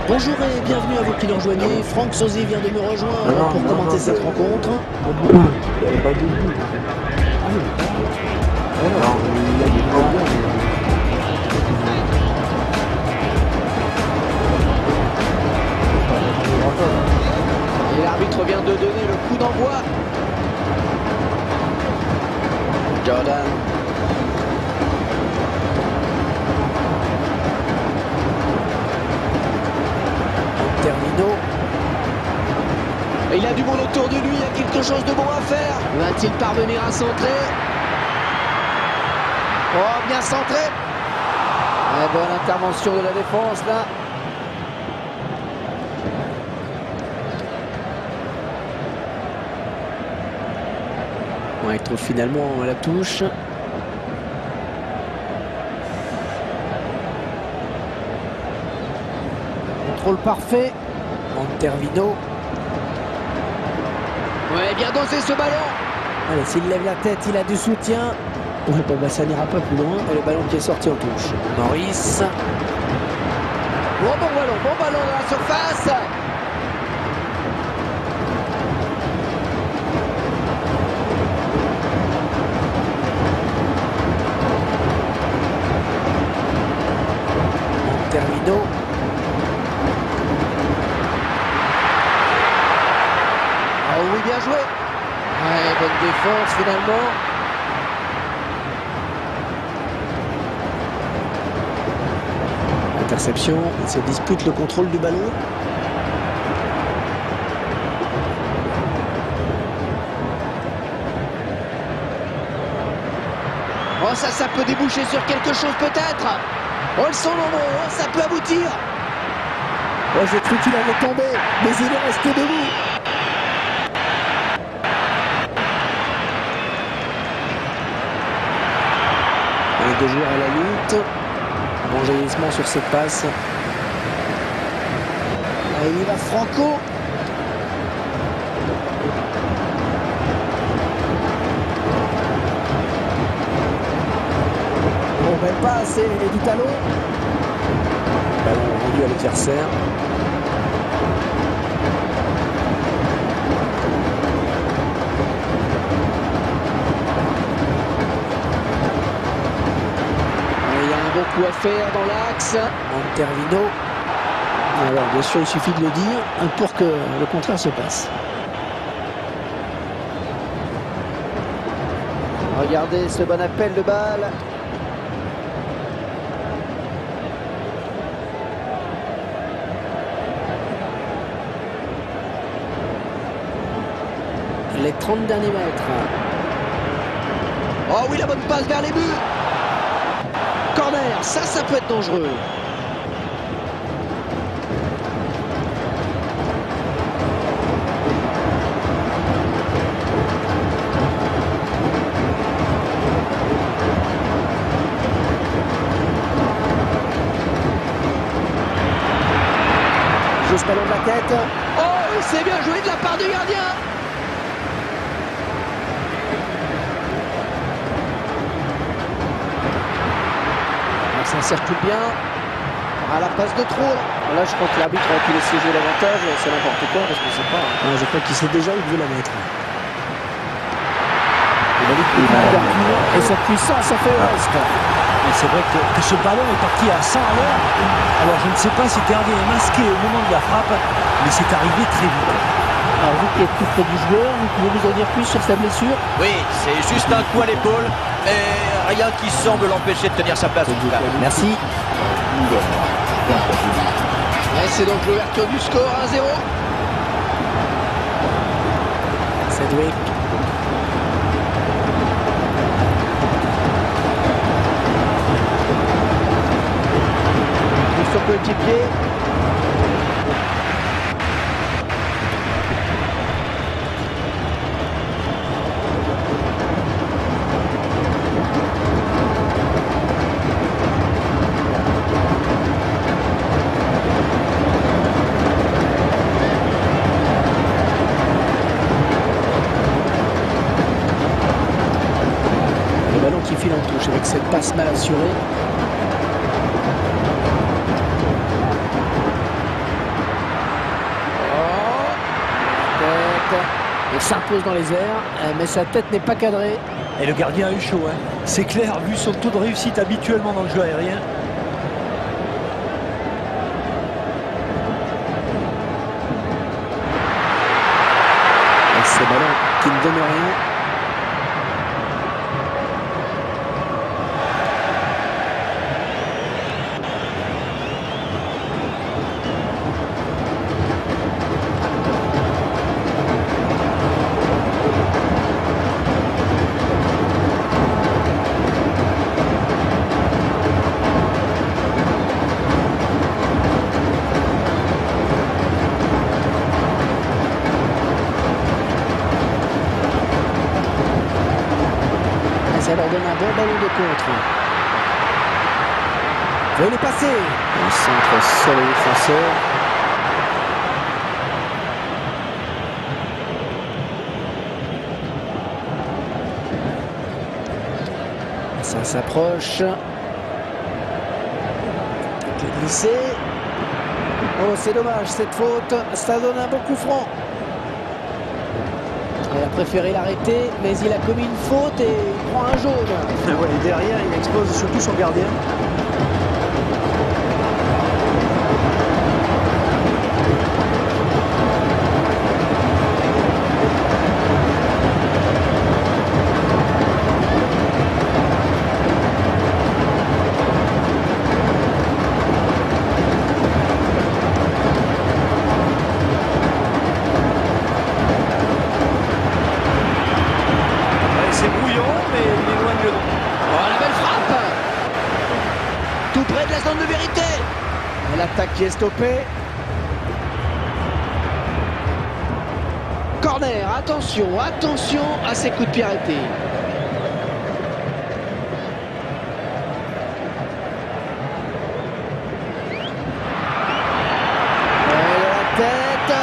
Bonjour et bienvenue à vous qui nous rejoignez. Franck Sauzé vient de me rejoindre pour commenter cette rencontre. Et l'arbitre vient de donner le coup d'envoi. Jordan. Termino. Il a du monde autour de lui, il y a quelque chose de bon à faire. Va-t-il parvenir à centrer? Oh, bien centré. Bonne intervention de la défense là. Ouais, il trouve finalement la touche. Contrôle parfait. Intervino. Ouais, bien dosé ce ballon. Allez, s'il lève la tête, il a du soutien. Ouais, bon, bah, ça n'ira pas plus loin. Et le ballon qui est sorti en touche. Maurice. Bon ballon dans la surface. Intervino. Oh oui, bien joué. Ouais, bonne défense finalement. Interception, il se dispute le contrôle du ballon. Oh, ça peut déboucher sur quelque chose peut-être. Oh, ils sont nombreux, oh, ça peut aboutir. Oh, j'ai cru qu'il allait tomber, mais il est resté debout. Les deux joueurs à la lutte. Bon jaillissement sur cette passe. Allez, il y va Franco. Bon, belle passe et du talon. Ballon rendu à l'adversaire. Coup à faire dans l'axe. Intervino. Alors bien sûr il suffit de le dire pour que le contraire se passe. Regardez ce bon appel de balle. Les 30 derniers mètres. Oh oui, la bonne passe vers les buts. Corner, ça peut être dangereux. Juste ballon de la tête. Oh, c'est bien joué de la part du gardien. Ça circule bien. À la passe de trop. Là, je crois que l'arbitre a pu laisser jouer l'avantage. C'est n'importe quoi parce que c'est pas. Ouais, je crois qu'il sait déjà où il veut la mettre. Il a dit qu'il et sa puissance, ça fait reste. C'est vrai que ce ballon est parti à 100 à l'heure. Alors, je ne sais pas si Hervé est masqué au moment de la frappe, mais c'est arrivé très vite. Alors, vous qui êtes tout près du joueur, vous pouvez nous en dire plus sur sa blessure? Oui, c'est juste un coup à l'épaule, mais rien qui semble l'empêcher de tenir sa place. Merci. C'est donc l'ouverture du score, 1-0. Sedwick. Son coéquipier. Qui file en touche avec cette passe mal assurée. s'impose dans les airs, mais sa tête n'est pas cadrée. Et le gardien a eu chaud, hein. C'est clair, vu son taux de réussite habituellement dans le jeu aérien. Et ce ballon qui ne donne rien. Ça leur donne un bon ballon de contre. Il est passé. Le centre sur le défenseur. Ça s'approche. Il est glissé. Oh, c'est dommage cette faute. Ça donne un bon coup franc. Il a préféré l'arrêter, mais il a commis une faute et il prend un jaune. Ouais, derrière, il expose surtout son gardien. C'est brouillon, mais il éloigne le long. Oh, la belle frappe! Tout près de la zone de vérité. L'attaque qui est stoppée. Corner, attention, attention à ces coups de pied arrêtés. La tête.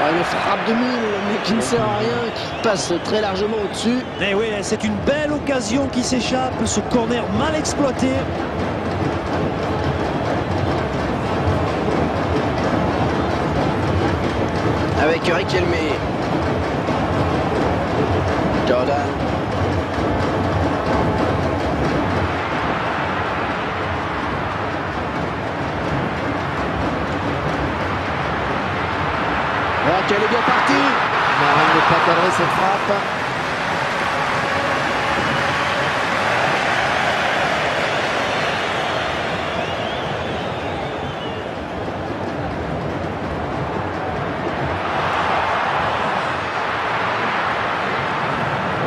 Oh, une frappe de mille, mais qui ne sert à rien, qui passe très largement au-dessus. Et oui, c'est une belle occasion qui s'échappe, ce corner mal exploité. Avec Riquelme. Jordan. Oh, qu'elle est bien partie. Non, elle n'est pas cadrée cette frappe.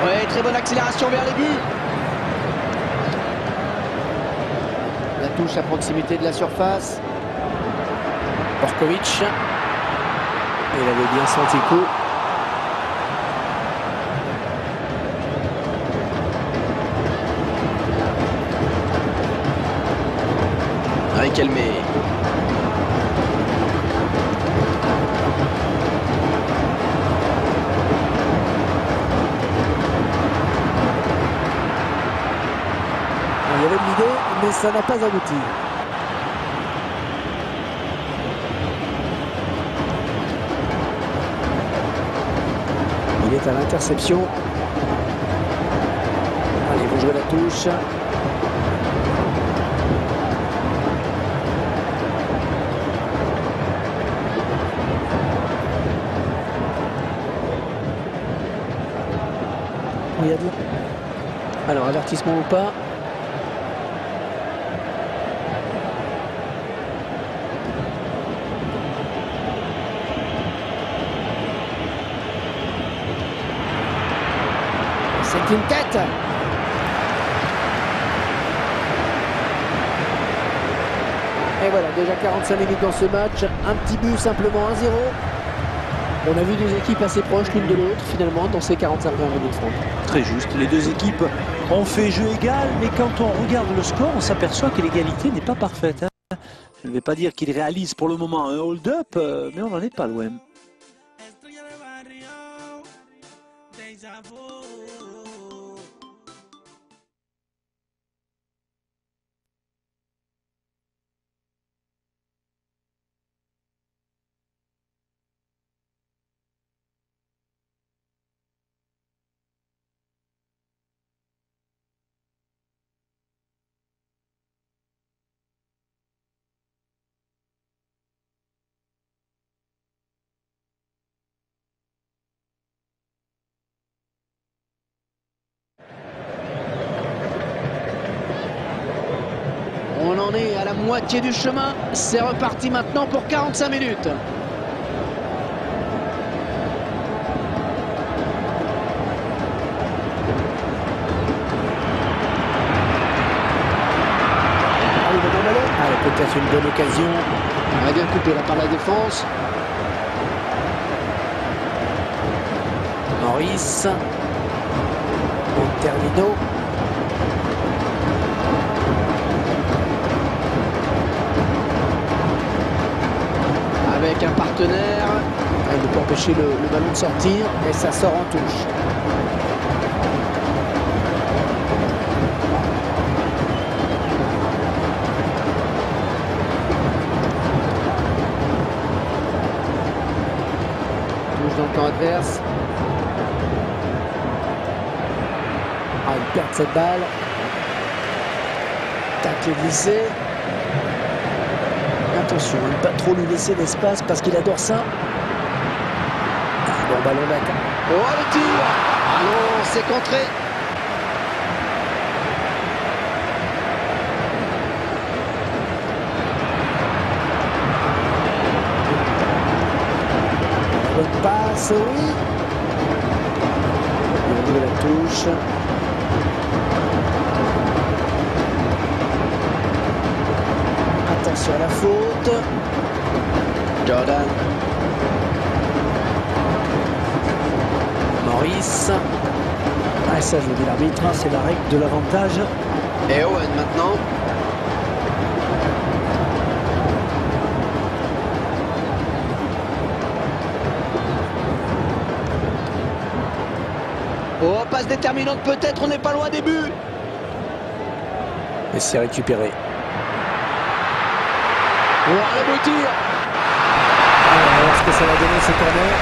Ouais, très bonne accélération vers les buts. La touche à proximité de la surface. Borkovic. Il avait bien senti le coup. Riquelme. Il y avait de l'idée, mais ça n'a pas abouti. Il est à l'interception. Allez, vous jouez la touche. Il y a de... Alors, avertissement ou pas? C'est une tête. Et voilà, déjà 45 minutes dans ce match. Un petit but, simplement 1-0. On a vu deux équipes assez proches l'une de l'autre, finalement, dans ces 45 minutes. Très juste, les deux équipes ont fait jeu égal, mais quand on regarde le score, on s'aperçoit que l'égalité n'est pas parfaite. Hein. Je ne vais pas dire qu'ils réalisent pour le moment un hold-up, mais on n'en est pas loin. en est à la moitié du chemin. C'est reparti maintenant pour 45 minutes. Peut-être une bonne occasion. On va bien couper là par la défense. Maurice. Termino. Avec un partenaire. Il ne peut empêcher le ballon de sortir. Et ça sort en touche. Dans le camp adverse. Il perd cette balle. Tacle glissé. Attention, ne pas trop lui laisser d'espace parce qu'il adore ça. Bon ballon d'attaque. Oh le tir. Ah non, c'est contré. Bonne passe, oui. Au niveau de la touche. Attention à la faute. Jordan. Maurice. Ah, ça, je vous dis l'arbitre, c'est la règle de l'avantage. Et Owen maintenant. Oh, passe déterminante peut-être, on n'est pas loin des buts. Et c'est récupéré. Oh, le beau tir. On va voir ce que ça va donner ce corner.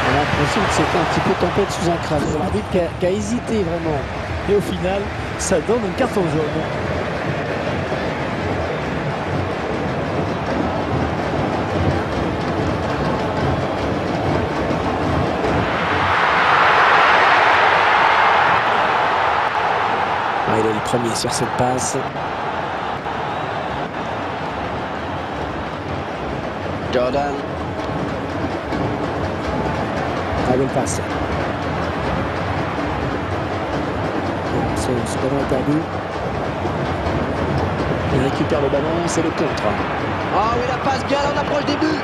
On a l'impression que c'était un petit peu tempête sous un crâne. L'arbitre qui a hésité vraiment. Et au final, ça donne un carton jaune. Il est le premier sur cette passe. Jordan. Ah, belle passe. Ce ballon est perdu. Il récupère le ballon, c'est le contre. Ah oui, la passe bien, on approche des buts.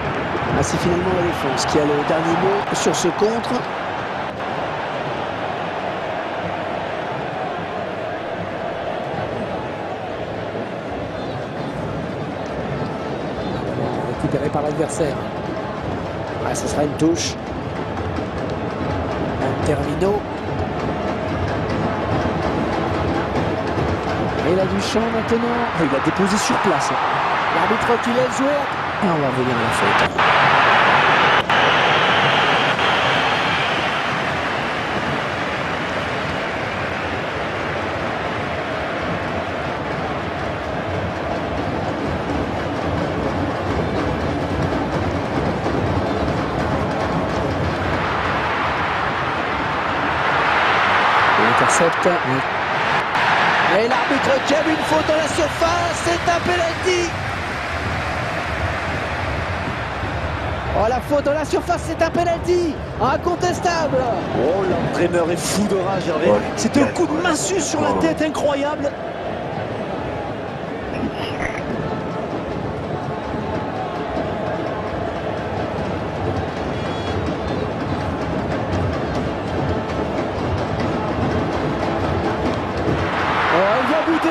Ah, c'est finalement la défense qui a le dernier mot sur ce contre. Récupéré par l'adversaire. Ah, ce sera une touche. Un termino. Et il a du champ maintenant. Il a déposé sur place. L'arbitre qui laisse jouer. Et on va revenir à la faute. Intercepte. Et l'arbitre qui a vu une faute dans la surface, c'est un penalty. Oh, la faute dans la surface, c'est un penalty. Incontestable. Oh, l'entraîneur est fou de rage, Hervé. Ouais. C'est un coup de massue sur la tête incroyable.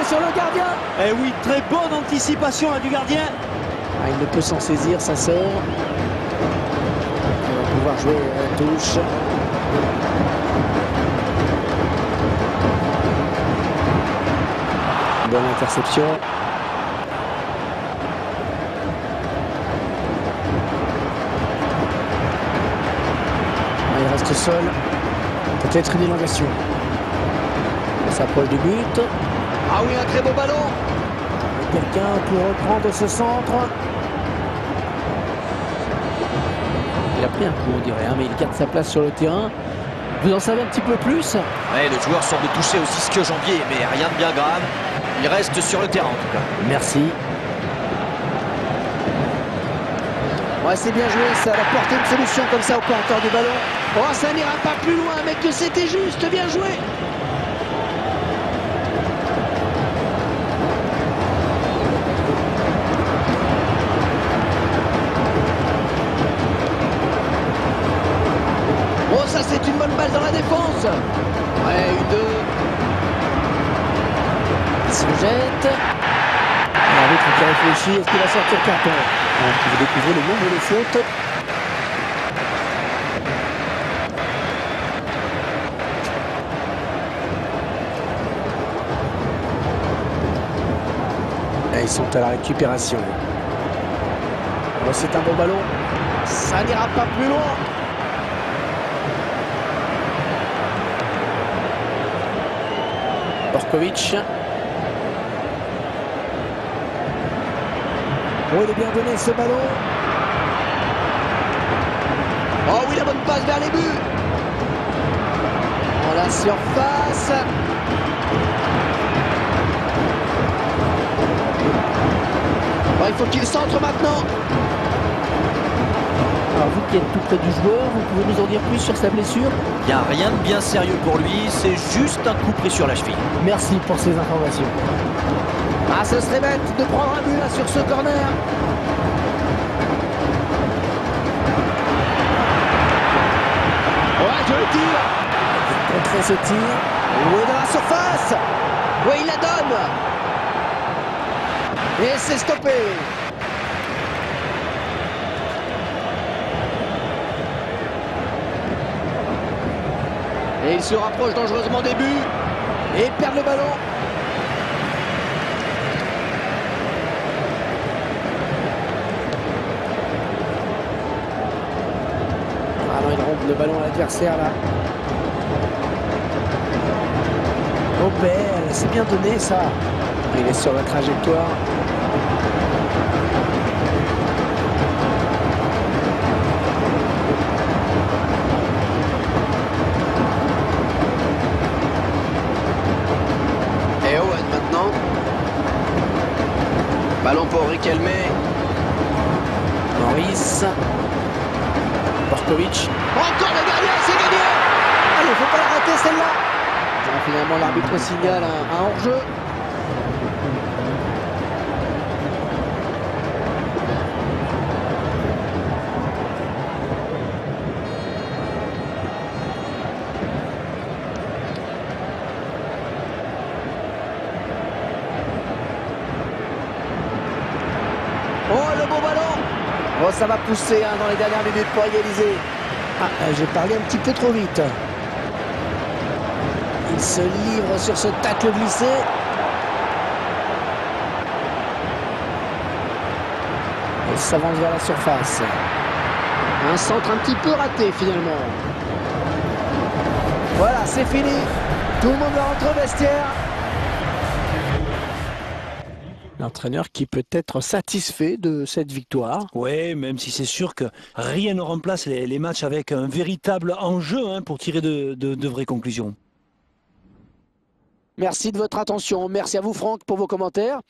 Sur le gardien. Eh oui, très bonne anticipation là, du gardien. Ah, il ne peut s'en saisir, ça sort. On va pouvoir jouer à la touche. Bonne interception. Ah, il reste seul. Peut-être une élongation. On s'approche du but. Ah oui, un très beau ballon. Quelqu'un pour reprendre ce centre. Il a pris un coup, on dirait, hein, mais il garde sa place sur le terrain. Vous en savez un petit peu plus? Ouais, le joueur semble toucher au ischio-jambier, mais rien de bien grave. Il reste sur le terrain en tout cas. Merci. Ouais, c'est bien joué, ça va porter une solution comme ça au porteur du ballon. Oh, ça n'ira pas plus loin, mais que c'était juste, bien joué. Oh, ça c'est une bonne balle dans la défense. Ouais, une deux. Il se jette. L'arbitre qui réfléchit, est-ce qu'il va sortir carton? Vous découvrez le nombre de fautes. Et ils sont à la récupération. Oh, c'est un bon ballon. Ça n'ira pas plus loin. Borkovic. Oh, il est bien donné ce ballon. Oh oui, la bonne passe vers les buts. Dans la surface. Oh, il faut qu'il centre maintenant. Alors vous qui êtes tout près du joueur, vous pouvez nous en dire plus sur sa blessure? Il n'y a rien de bien sérieux pour lui, c'est juste un coup pris sur la cheville. Merci pour ces informations. Ah, ce serait bête de prendre un but là sur ce corner. Ouais, je le tire. Contrer ce tir. Oui, dans la surface. Oui, il la donne. Et c'est stoppé. Et il se rapproche dangereusement des buts. Et il perd le ballon. Ah non, il rompt le ballon à l'adversaire là. Oh belle, c'est bien donné ça. Il est sur la trajectoire. Et Owen maintenant. Ballon pour Riquelme. Maurice. Borkovic. Encore le gardien, c'est gagné. Allez, faut pas la rater celle-là. Finalement, l'arbitre signale un hors-jeu. Oh, le beau ballon. Oh, ça va pousser dans les dernières minutes pour égaliser. Ah, j'ai parlé un petit peu trop vite. Il se livre sur ce tacle glissé. Il s'avance vers la surface. Un centre un petit peu raté finalement. Voilà, c'est fini. Tout le monde va rentrer au vestiaire. L'entraîneur qui peut être satisfait de cette victoire. Oui, même si c'est sûr que rien ne remplace les matchs avec un véritable enjeu pour tirer de vraies conclusions. Merci de votre attention. Merci à vous Franck pour vos commentaires.